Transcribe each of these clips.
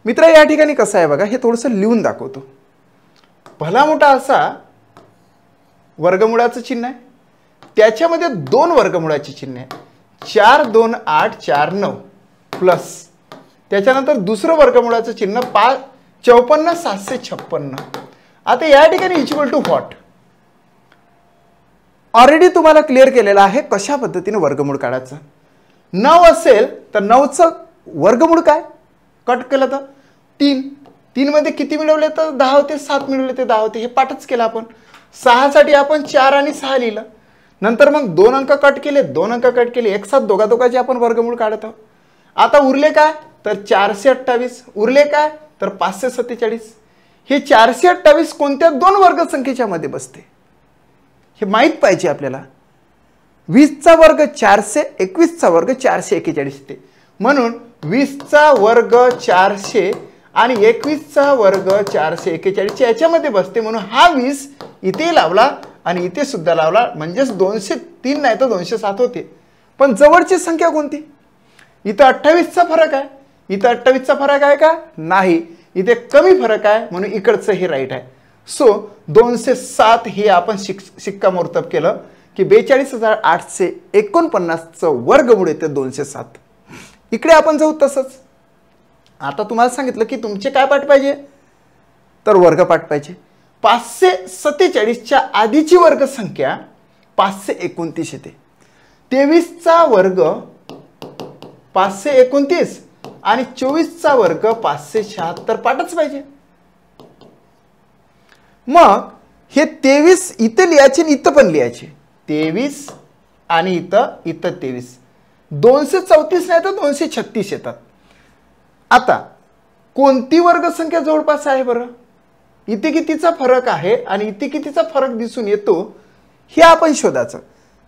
मित्र या ठिकाणी कसं आहे बघा, हे थोडंसं लिहून दाखवतो. भला मोठा असा वर्गमुळाचं चिन्ह आहे, त्याच्यामध्ये 2 वर्गमुळाचे चिन्ह आहे. 4 2 8 4 9 प्लस त्याच्यानंतर दुसरं वर्गमुळाचं चिन्ह 54 756. आता या ठिकाणी इक्वल टू व्हॉट ऑलरेडी तुम्हाला क्लिअर केलेलं आहे कशा पद्धतीने वर्गमूळ काढायचं. 9 असेल तर 9चं वर्गमूळ काय कट केलं तर 3. 3 मध्ये किती मिळवले तर 10 होते, 7 मिळवले ते 10 होते, हे पाठच केलं आपण. 6 साठी आपण 4 आणि 6 लिहिलं. नंतर मग 2 अंक कट केले, 2 अंक कट केले, एक साथ दोघांचे आपण वर्गमूळ काढत आहोत. आता उरले काय तर 428, उरले काय तर 547. हे 428 कोणत्या 2 वर्गसंख्येच्या मध्ये बसते हे माहित पाहिजे आपल्याला. 20चा वर्ग 400, 21चा वर्ग 441 येते. म्हणून 20चा वर्ग 400 आणि 21चा वर्ग 441 याच्यामध्ये बसते. म्हणून हा 20 इथे लावला आणि इथे सुद्धा लावला, म्हणजेच 203 नाही तर 207 होते. पण जवळची संख्या कोणती? इथं 28चा फरक आहे, इथं 28चा फरक आहे का नाही, इथे कमी फरक आहे, म्हणून इकडचं हे राईट आहे. सो 207 हे आपण शिक्कामोर्तब केलं की 42,849चं वर्गमूळ येते 207. इकडे आपण जाऊ तसंच. आता तुम्हाला सांगितलं की तुमचे काय पाठ पाहिजे तर वर्गपाठ पाहिजे. 547च्या आधीची वर्गसंख्या 529 येते. 23चा वर्ग 529 आणि 24चा वर्ग 576 पाठच पाहिजे. मग हे 23 इथे लिहायचे आणि इथं पण लिहायचे. 23 आणि इथं 23. 234 नाही तर 236 येतात. आता कोणती वर्गसंख्या जवळपास आहे बरं? इथे कितीचा फरक आहे आणि इथे कितीचा फरक दिसून येतो हे आपण शोधायचं.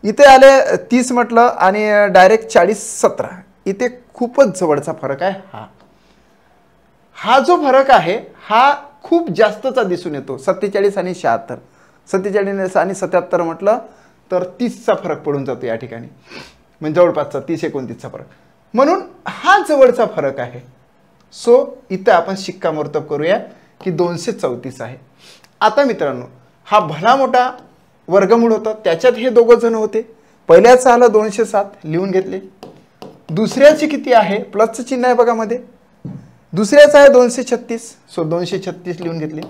इथे आले 30 म्हटलं आणि डायरेक्ट 40 17. इथे खूपच जवळचा फरक आहे. हा जो फरक आहे हा खूप जास्तचा दिसून येतो. 47 आणि 76. 47 आणि 77 म्हटलं तर 30चा फरक पडून जातो या ठिकाणी, म्हणजे जवळपासचा 30-29चा फरक. म्हणून हा जवळचा फरक आहे. सो इथं आपण शिक्कामोर्तब करूया की 234 आहे. आता मित्रांनो हा भला मोठा वर्गमूळ होता, त्याच्यात हे दोघं जण होते. पहिल्याचं आलं 207 लिहून घेतले. दुसऱ्याची किती आहे प्लसचं चिन्ह आहे बघा मध्ये. दुसऱ्याचं आहे 236. सो 236 लिहून घेतले.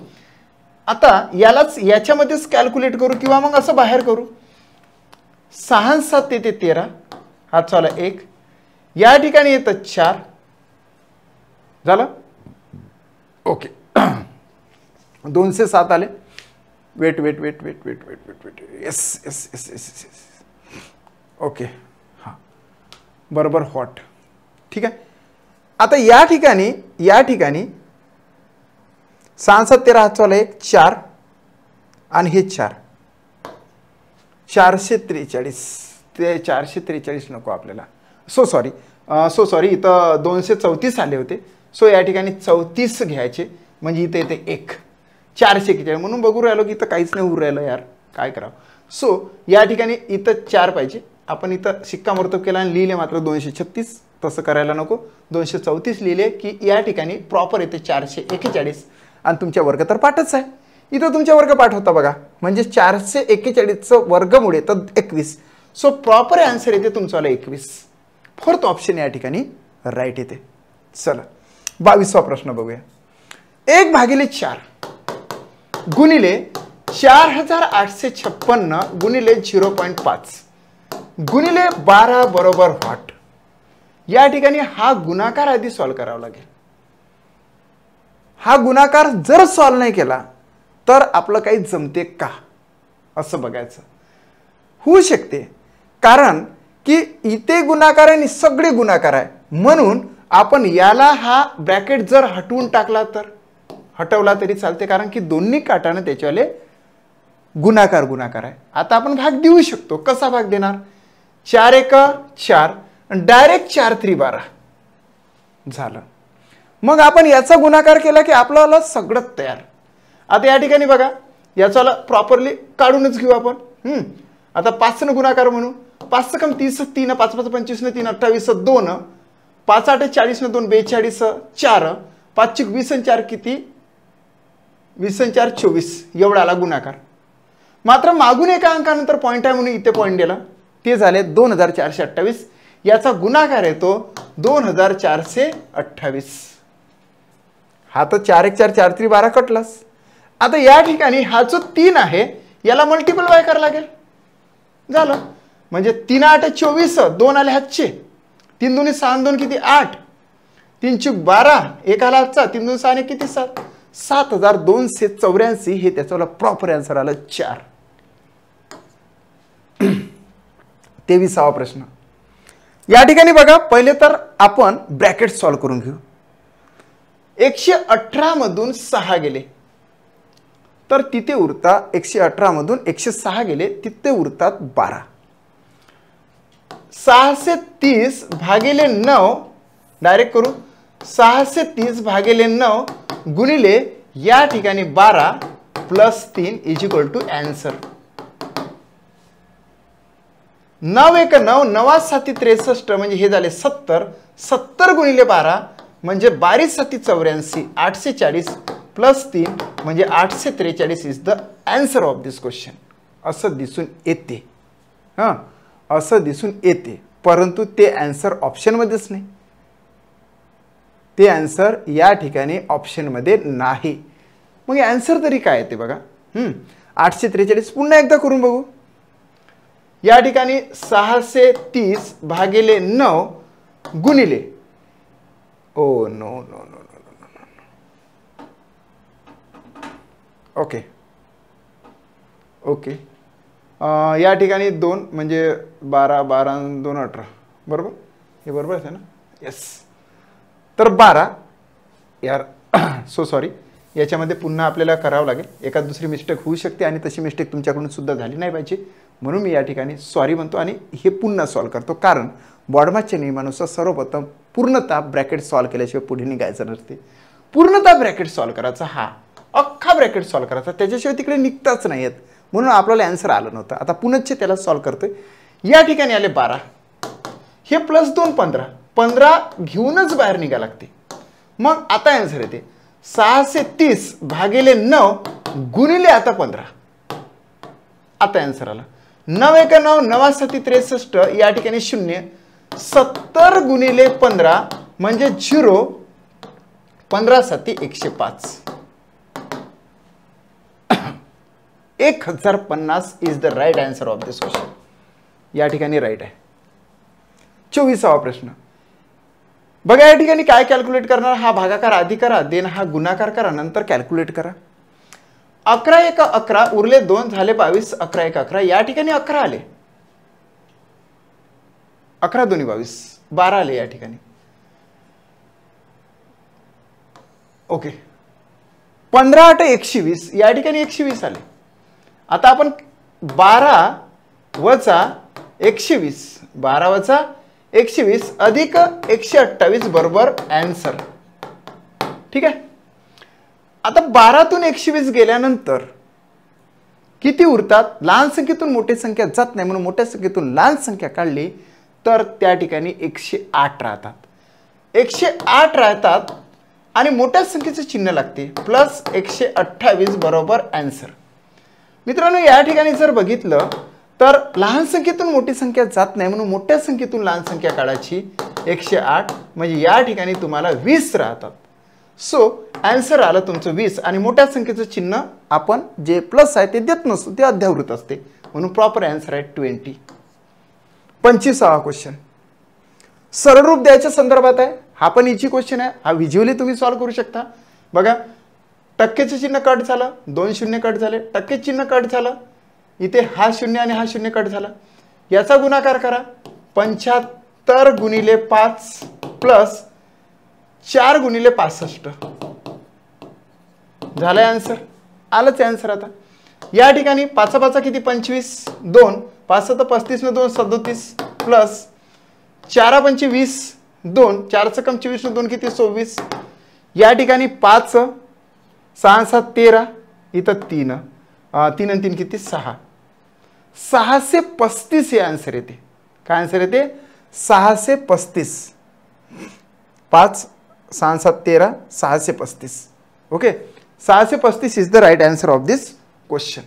आता यालाच याच्यामध्येच कॅल्क्युलेट करू किंवा मग असं बाहेर करू. 6 7 येते 13, हा चला 1. या ठिकाणी येतं 4 झालं. ओके 207 आले. Wait wait wait wait wait wait wait wait yes yes yes yes yes. Okay हां बरोबर हॉट. ठीक आहे. आता या ठिकाणी 6 7 13 चला 1 4 आणि हे 4 443. ते 443 नको आपल्याला. सो सॉरी इथं 234 आले होते. सो या ठिकाणी 34 घ्यायचे, म्हणजे इथे येते 1 441. म्हणून बघू राहिलो की इथं काहीच नाही उरू राहिलं यार, काय करावं. सो या ठिकाणी इथं 4 पाहिजे. आपण इथं शिक्कामोर्तब केला आणि लिहिले मात्र 236. तसं करायला नको. 234 लिहिले की या ठिकाणी प्रॉपर येते 441 आणि तुमच्या वर्ग तर पाठच आहे. इथं तुमच्या वर्ग पाठ होता बघा, म्हणजे 441चं वर्गमूळ येतं 21. सो प्रॉपर आन्सर येते तुमचा 21. फोर्थ ऑप्शन या ठिकाणी राईट येते. चला 22वा प्रश्न बघूया. 1/4 गुणिले 4856 गुणिले 0.5 गुणिले 12 बरोबर व्हॉट. या ठिकाणी हा गुणाकार आधी सॉल्व करावा लागेल. हा गुणाकार जर सॉल्व नाही केला तर आपलं काही जमते का असं बघायचं. होऊ शकते, कारण की इथे गुणाकार आहे आणि सगळे गुणाकार आहे. म्हणून आपण याला हा ब्रॅकेट जर हटवून टाकला तर हटवला तरी चालते, कारण की दोन्ही काटाने त्याच्यावाले गुणाकार आहे. आता आपण भाग देऊ शकतो. कसा भाग देणार? 4 1 4 डायरेक्ट 4 3 12 झालं. मग आपण याचा गुणाकार केला की आपल्याला सगळं तयार. आता या ठिकाणी बघा याचा प्रॉपरली काढूनच घेऊ आपण. आता 5 ने गुणाकार म्हणू. 5 कम 30 3 5 5 25 3 28 2 5 8 40 2 42 4 5 × 20 आणि 4 किती, 20 आणि 4 24 एवढा आला गुणाकार. मात्र मागून एका अंकानंतर पॉईंट आहे म्हणून इथे पॉईंट दिला, ते झाले 2428. याचा गुणाकार येतो 2428. हा तर 4 1 4 4 3 12 कटलास. आता या ठिकाणी हा जो 3 आहे याला मल्टिपल बाय करावं लागेल. झालं म्हणजे 3 8 24, 2 आले हातचे, 3 2 6 2 किती 8, 3 चूक 12, 1 आला हातचा, 3 2 6 किती 7, 7284 हे त्याचं प्रॉपर आन्सर आलं 4. 23वा प्रश्न. या ठिकाणी बघा, पहिले तर आपण ब्रॅकेट सॉल्व करून घेऊ. 118 मधून 6 गेले तर तिथे उरता 118 मधून 106 गेले तिथे उरतात 12. 630 भागिले 9 डायरेक्ट करू. 630 भागिले 9 गुणिले या ठिकाणी 12 plus 3 is equal to answer. 9 1 9, 9 7 63 म्हणजे हे झाले 70. 70 गुणिले 12 म्हणजे 12 7 84, 840 प्लस 3 म्हणजे 843 is the answer of this question. असं दिसून येते. हां, असं दिसून येते, परंतु ते आन्सर ऑप्शनमध्येच नाही. ते आन्सर या ठिकाणी ऑप्शनमध्ये नाही. मग आन्सर तरी काय येते बघा. 843 पुन्हा एकदा करून बघू. या ठिकाणी 630 भागिले 9 गुणिले, oh no no no no no, okay okay, या ठिकाणी 2 म्हणजे 12 12 2 18 बरोबर, हे बरोबर आहे ना. येस, तर 12 यार सो सॉरी, याच्यामध्ये पुन्हा आपल्याला करावं लागेल. एखाद दुसरी मिस्टेक होऊ शकते आणि तशी मिस्टेक तुमच्याकडून सुद्धा झाली नाही पाहिजे, म्हणून मी या ठिकाणी सॉरी म्हणतो आणि हे पुन्हा सॉल्व करतो. कारण बॉडमासच्या नियमानुसार सर्वप्रथम पूर्णतः ब्रॅकेट सॉल्व केल्याशिवाय पुढे निघायचं नसते. पूर्णतः ब्रॅकेट सॉल्व करायचा, हा अख्खा ब्रॅकेट सॉल्व करायचा, त्याच्याशिवाय तिकडे निघताच नाही आहेत. म्हणून आपल्याला आन्सर आलं नव्हतं. आता पुनश्च त्याला सॉल्व करतोय. या ठिकाणी आले 12, हे प्लस 2 15, 15 घेऊनच बाहेर निघा लागते. मग आता आन्सर येते 630 भागिले 9 गुणिले आता 15. आता आन्सर आला 9 1 9, 9 7 63, या ठिकाणी 0, 70 गुणिले 15 म्हणजे 0, 15 7 105. 1050 is the right answer of this question. या ठिकाणी राईट आहे. 24वा प्रश्न बघा. या ठिकाणी काय कॅल्क्युलेट करणार, हा भागाकार आधी करा, देन हा गुणाकार करा, नंतर कॅल्क्युलेट करा. 11 1 11 उरले 2 झाले 22, 11 1 11, या ठिकाणी 11 आले, 11 2 22, 12 आले या ठिकाणी. ओके, 15 8 120, या ठिकाणी 120 आले. आता आपण 12 वजा 120, 12 वजा 120 अधिक 128 बरोबर आन्सर. ठीक आहे. आता 12तून 120 गेल्यानंतर किती उरतात, लहान संख्येतून मोठी संख्या जात नाही म्हणून मोठ्या संख्येतून लहान संख्या काढली तर त्या ठिकाणी 108 राहतात. 108 राहतात आणि मोठ्या संख्येचं चिन्ह लागते प्लस 128 बरोबर आन्सर. मित्रांनो, या ठिकाणी जर बघितलं तर लहान संख्येतून मोठी संख्या जात नाही म्हणून मोठ्या संख्येतून लहान संख्या काढायची. 108 म्हणजे या ठिकाणी तुम्हाला 20 राहतात. सो आन्सर आलं तुमचं 20 आणि मोठ्या संख्येचं चिन्ह आपण जे प्लस आहे ते देत नसतो, ते अध्यावृत असते, म्हणून प्रॉपर आन्सर आहे 20. 25वा क्वेश्चन सरळ रूप द्यायच्या संदर्भात आहे. हा पण इझी क्वेश्चन आहे. हा व्हिज्युअली तुम्ही सॉल्व करू शकता. बघा, टक्केचं चिन्ह कट झालं, 2 शून्य कट झाले, टक्के चिन्ह कट झालं, इथे हा 0 आणि हा 0 कट झाला. याचा गुणाकार करा. 75 गुणिले 5 प्लस 4 गुणिले 65 झालाय आन्सर. आलंच आन्सर. आता या ठिकाणी 5 5 किती 25, 2 5 7 35 2 37 प्लस 4 5 20, 2 4 कम 24 2 किती 24. या ठिकाणी 5 6 7 13, इथं 3 3 आणि 3 किती 6, 635 हे आन्सर येते. काय आन्सर येते 635. 5 6 7 13 635. Okay, 635 is the right answer of this question.